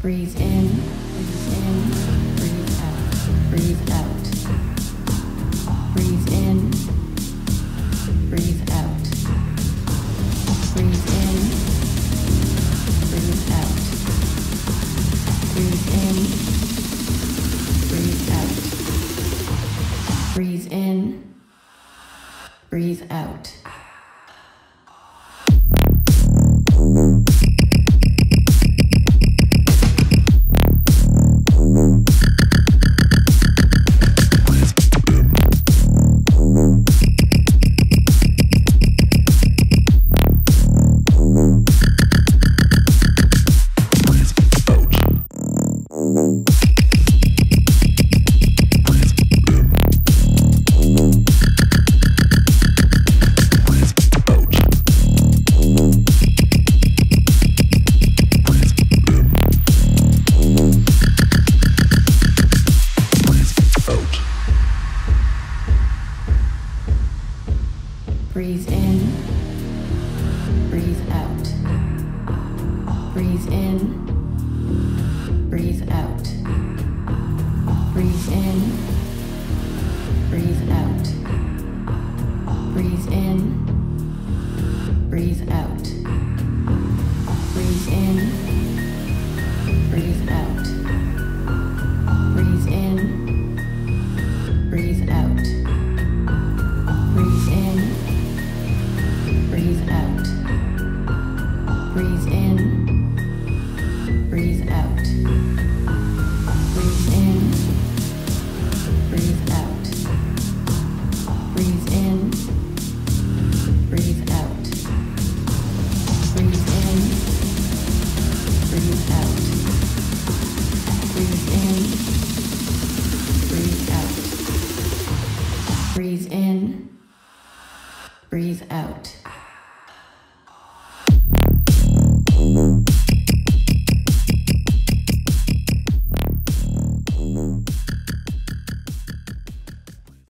Breathe in, breathe out, breathe out. Breathe in, breathe out. Breathe in, breathe out. Breathe in, breathe out. Breathe in, breathe out. Breathe in, breathe out. Breathe in, breathe out. Breathe in, breathe out. Breathe in, breathe out. Breathe in, breathe out. Breathe in, breathe out. Breathe in, breathe out. Breathe in, breathe out. Breathe in, breathe out. Breathe in, breathe out. Breathe in, breathe out. Breathe in, breathe out. Breathe in, breathe out.